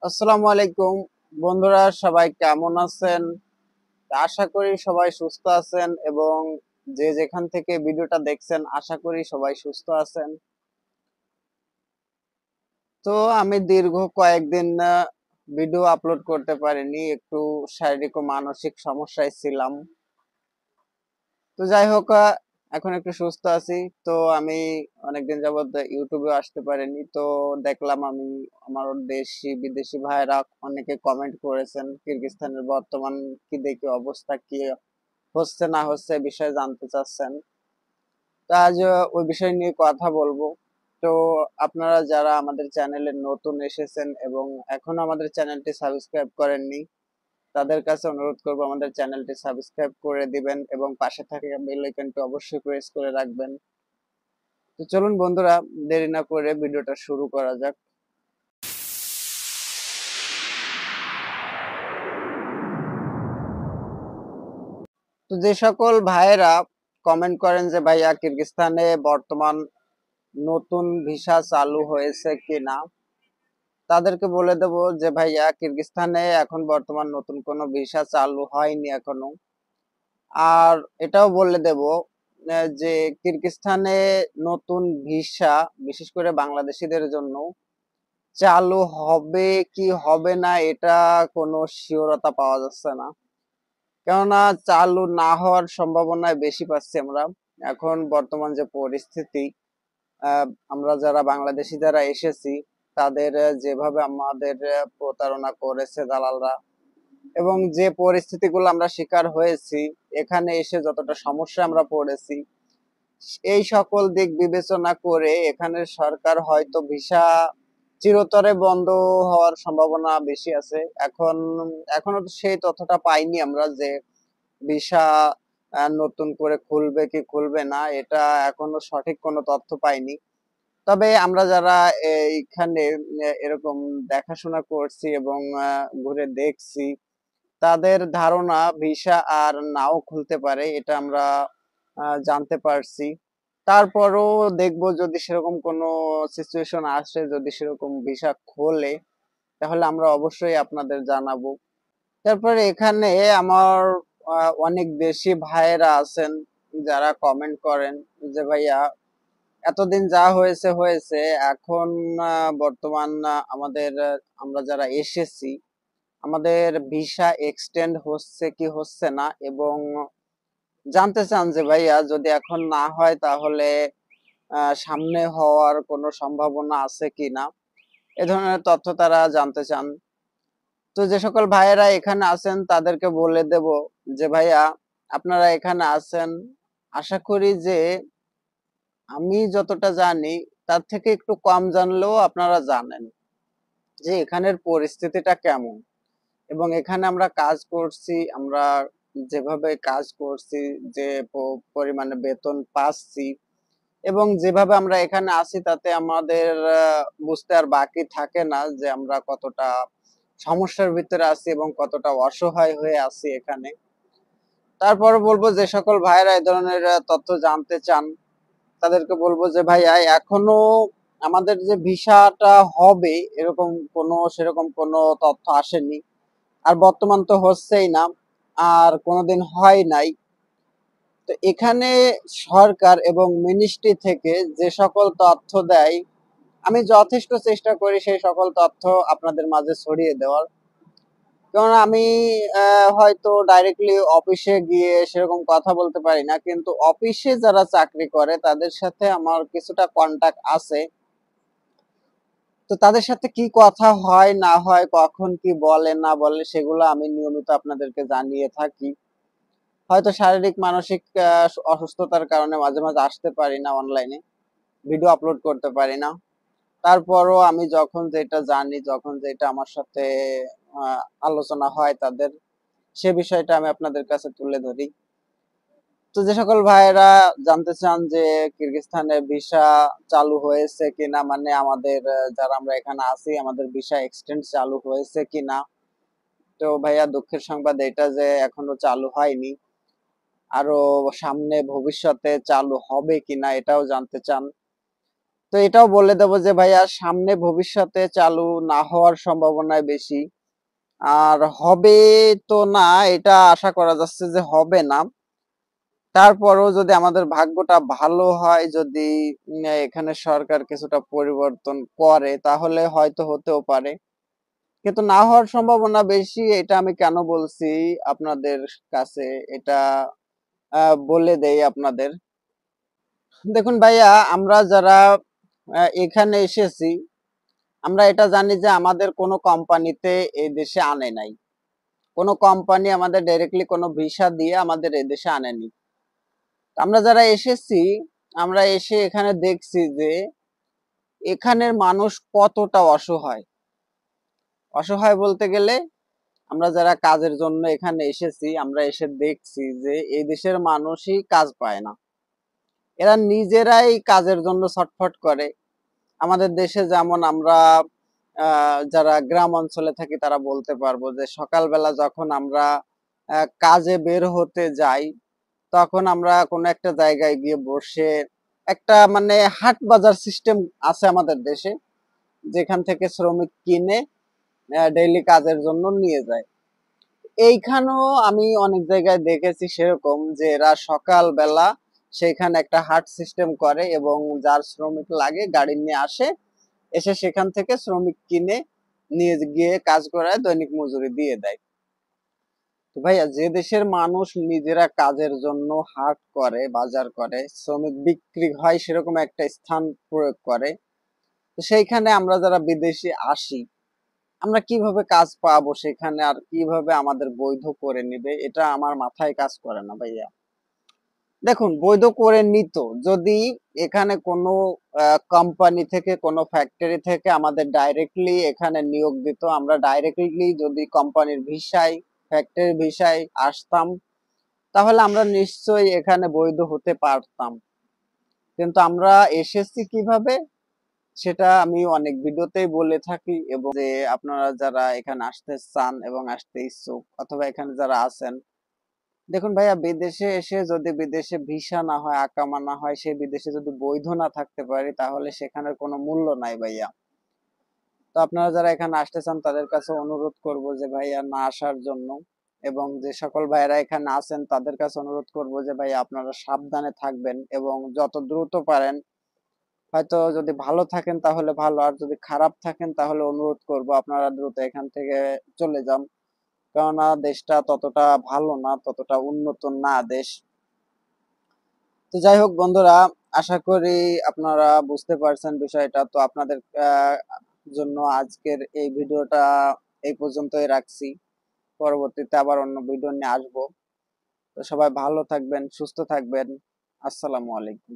আসসালামু আলাইকুম বন্ধুরা, সবাই কেমন আছেন? আশা করি সবাই সুস্থ আছেন এবং যে যেখান থেকে ভিডিওটা দেখছেন আশা করি সবাই সুস্থ আছেন। তো আমি দীর্ঘ কয়েকদিন ভিডিও আপলোড করতে পারিনি, একটু শারীরিক ও মানসিক সমস্যায় ছিলাম। তো যাই হোক, এখন একটু সুস্থ আছি। তো আমি অনেকদিন যাবত ইউটিউবে আসতে পারিনি। তো দেখলাম আমি আমার দেশি বিদেশি ভাইরা অনেকে কমেন্ট করেছেন কিরগিজস্তানের বর্তমান কি দেখি অবস্থা, কি হচ্ছে না হচ্ছে বিষয়ে জানতে চাচ্ছেন। তো আজ ওই বিষয় নিয়ে কথা বলবো। তো আপনারা যারা আমাদের চ্যানেলে নতুন এসেছেন এবং এখনো আমাদের চ্যানেলটি সাবস্ক্রাইব করেননি, তাদের কাছে অনুরোধ করবো আমাদের চ্যানেলটি সাবস্ক্রাইব করে দিবেন এবং পাশে থাকা বেল আইকনটি অবশ্যই প্রেস করে রাখবেন। তো চলুন বন্ধুরা, দেরি না করে ভিডিওটা শুরু করা যাক। তো যে সকল ভাইয়েরা কমেন্ট করেন যে ভাইয়া কিরগিজস্তানে বর্তমান নতুন ভিসা চালু হয়েছে কিনা, তাদেরকে বলে দেব যে ভাইয়া কিরগিজস্তানে এখন বর্তমান নতুন কোনো ভিসা চালু হয়নি এখনো। আর এটাও বলে দেব যে কিরগিজস্তানে নতুন ভিসা বিশেষ করে বাংলাদেশিদের জন্য চালু হবে কি হবে না এটা কোনো শিওরতা পাওয়া যাচ্ছে না। কেননা চালু না হওয়ার সম্ভাবনায় বেশি পাচ্ছি আমরা। এখন বর্তমান যে পরিস্থিতি, আমরা যারা বাংলাদেশি যারা এসেছি তাদের যেভাবে আমাদের প্রতারণা করেছে দালালরা এবং যে পরিস্থিতিগুলো আমরা শিকার হয়েছি, এখানে এসে যতটা সমস্যা আমরা পড়েছি, এই সকল দিক বিবেচনা করে এখানের সরকার হয়তো ভিসা চিরতরে বন্ধ হওয়ার সম্ভাবনা বেশি আছে। এখনো তো সেই তথ্যটা পাইনি আমরা যে ভিসা নতুন করে খুলবে কি খুলবে না, এটা এখনো সঠিক কোনো তথ্য পাইনি। তবে আমরা যারা এইখানে এরকম দেখাশোনা করছি এবং ঘুরে দেখছি, তাদের ধারণা ভিসা আর নাও খুলতে পারে, এটা আমরা জানতে পারছি। তারপরও দেখবো যদি সেরকম কোনো সিচুয়েশন আসে, যদি সেরকম ভিসা খোলে, তাহলে আমরা অবশ্যই আপনাদের জানাবো। তারপরে এখানে আমার অনেক বেশি ভাইয়েরা আছেন যারা কমেন্ট করেন যে ভাইয়া এতদিন যা হয়েছে হয়েছে, এখন বর্তমান আমরা যারা এসেছি আমাদের ভিসা এক্সটেন্ড হচ্ছে কি হচ্ছে না, এবং জানতে চান যে ভাইয়া যদি এখন না হয় তাহলে সামনে হওয়ার কোনো সম্ভাবনা আছে কি না, এ ধরনের তথ্য তারা জানতে চান। তো যে সকল ভাইয়েরা এখানে আছেন তাদেরকে বলে দেব যে ভাইয়া আপনারা এখানে আছেন, আশা করি যে আমি যতটা জানি তার থেকে একটু কম জানলেও আপনারা জানেন যে এখানের পরিস্থিতিটা কেমন এবং এখানে আমরা কাজ করছি, আমরা যেভাবে কাজ করছি, যে পরিমাণে বেতন পাচ্ছি এবং যেভাবে আমরা এখানে আছি, তাতে আমাদের বুঝতে আর বাকি থাকে না যে আমরা কতটা সমস্যার ভিতরে আছি এবং কতটা অসহায় হয়ে আছি এখানে। তারপর বলবো যে সকল ভাইরা এই ধরনের তথ্য জানতে চান তাদেরকে বলবো যে ভাইয়া এখনো আমাদের যে ভিসাটা হবে এরকম সেরকম কোনো তথ্য আসেনি, আর বর্তমান তো হচ্ছেই না, আর কোনোদিন হয় নাই। তো এখানে সরকার এবং মিনিস্ট্রি থেকে যে সকল তথ্য দেয়, আমি যথেষ্ট চেষ্টা করি সেই সকল তথ্য আপনাদের মাঝে ছড়িয়ে দেওয়ার। কারণ আমি হয়তো ডাইরেক্টলি অফিসে গিয়ে সেরকম কথা বলতে পারি না, কিন্তু অফিসে যারা চাকরি করে তাদের সাথে আমার কিছুটা কন্টাক্ট আছে। তো তাদের সাথে কি কথা হয় না হয়, কখন কি বলে না বলে, সেগুলো আমি নিয়মিত আপনাদেরকে জানিয়ে থাকি। হয়তো শারীরিক মানসিক অসুস্থতার কারণে মাঝে মাঝে আসতে পারি না, অনলাইনে ভিডিও আপলোড করতে পারি না। তারপরও আমি যখন যেটা জানি, যখন যেটা আমার সাথে আলোচনা হয় তাদের, সে বিষয়টা আমি আপনাদের কাছে তুলে ধরি। তো যে সকল ভাইয়েরা জানতে চান যে কিরগিজস্তানের ভিসা চালু হয়েছে কিনা, মানে আমাদের যারা আমরা এখানে আছি আমাদের ভিসা এক্সটেন্ড চালু হয়েছে কিনা, তো ভাইয়া দুঃখের সংবাদ এটা যে এখনো চালু হয়নি। আরো সামনে ভবিষ্যতে চালু হবে কিনা এটাও জানতে চান। তো এটাও বলে দেবো যে ভাইয়া সামনে ভবিষ্যতে চালু না হওয়ার সম্ভাবনায় বেশি, আর হবে তো না, এটা আশা করা যাচ্ছে যে হবে না। তারপরও যদি আমাদের ভাগ্যটা ভালো হয়, যদি এখানে সরকার কিছুটা পরিবর্তন করে, তাহলে হয়তো হতেও পারে, কিন্তু না হওয়ার সম্ভাবনা বেশি। এটা আমি কেন বলছি আপনাদের কাছে, এটা বলে দেই আপনাদের। দেখুন ভাইয়া, আমরা যারা এখানে এসেছি, আমরা এটা জানি যে আমাদের কোনো কোম্পানিতে এই দেশে আনে নাই, কোনো কোম্পানি আমাদের ডাইরেক্টলি কোনো ভিসা দিয়ে আমাদের এই দেশে আনেনি। আমরা যারা এসেছি, আমরা এসে এখানে দেখছি যে এখানের মানুষ কতটা অসহায়। অসহায় বলতে গেলে, আমরা যারা কাজের জন্য এখানে এসেছি, আমরা এসে দেখছি যে এই দেশের মানুষই কাজ পায় না, এরা নিজেরাই কাজের জন্য ছটফট করে। আমাদের দেশে যেমন আমরা যারা গ্রাম অঞ্চলে থাকি তারা বলতে পারবো যে সকালবেলা যখন আমরা কাজে বের হতে যাই, তখন আমরা কোনো একটা জায়গায় গিয়ে বসে একটা মানে হাট বাজার সিস্টেম আছে আমাদের দেশে, যেখান থেকে শ্রমিক কিনে ডেইলি কাজের জন্য নিয়ে যায়। এইখানেও আমি অনেক জায়গায় দেখেছি সেরকম, যে এরা সকালবেলা সেখানে একটা হাট সিস্টেম করে এবং যার শ্রমিক লাগে গাড়ি নিয়ে আসে, এসে সেখান থেকে শ্রমিক কিনে নিয়ে গিয়ে কাজ করায় দৈনিক মজুরি দিয়ে দেয়। তো ভাইয়া, যে দেশের মানুষ নিজেরা কাজের জন্য হাট করে, বাজার করে, শ্রমিক বিক্রি হয় সেরকম একটা স্থান প্রয়োগ করে, তো সেইখানে আমরা যারা বিদেশি আসি, আমরা কিভাবে কাজ পাবো সেখানে, আর কিভাবে আমাদের বৈধ করে নিবে, এটা আমার মাথায় কাজ করে না ভাইয়া। দেখুন, বৈধ করে নিত যদি এখানে কোনো কোম্পানি থেকে, কোনো ফ্যাক্টরি থেকে আমাদের ডাইরেক্টলি এখানে নিয়োগ দিত, আমরা ডাইরেক্টলি যদি কোম্পানির ভিসায়, ফ্যাক্টরির ভিসায় আসতাম, তাহলে আমরা নিশ্চয়ই এখানে বৈধ হতে পারতাম। কিন্তু আমরা এসেছি কিভাবে, সেটা আমি অনেক ভিডিওতেই বলে থাকি। এবং যে আপনারা যারা এখানে আসতে চান এবং আসতে ইচ্ছুক, অথবা এখানে যারা আছেন, দেখুন ভাইয়া, বিদেশে এসে যদি বিদেশে ভিসা না হয়, আকামা না হয়, সেই বিদেশে যদি বৈধ না থাকতে পারি, তাহলে সেখানের কোনো মূল্য নাই ভাইয়া। তো আপনারা যারা এখানে আসতে চান তাদের কাছে অনুরোধ করব যে ভাইয়া না আসার জন্য, এবং যে সকল ভাইরা এখানে আছেন তাদের কাছে অনুরোধ করব যে ভাইয়া আপনারা সাবধানে থাকবেন এবং যত দ্রুত পারেন, হয়তো যদি ভালো থাকেন তাহলে ভালো, আর যদি খারাপ থাকেন তাহলে অনুরোধ করব আপনারা দ্রুত এখান থেকে চলে যান। কেননা দেশটা ততটা ভালো না, ততটা উন্নত না দেশ। তো যাই হোক বন্ধুরা, আশা করি আপনারা বুঝতে পারছেন বিষয়টা। তো আপনাদের জন্য আজকের এই ভিডিওটা এই পর্যন্তই রাখছি। পরবর্তীতে আবার অন্য ভিডিও নিয়ে আসবো। তো সবাই ভালো থাকবেন, সুস্থ থাকবেন। আসসালামু আলাইকুম।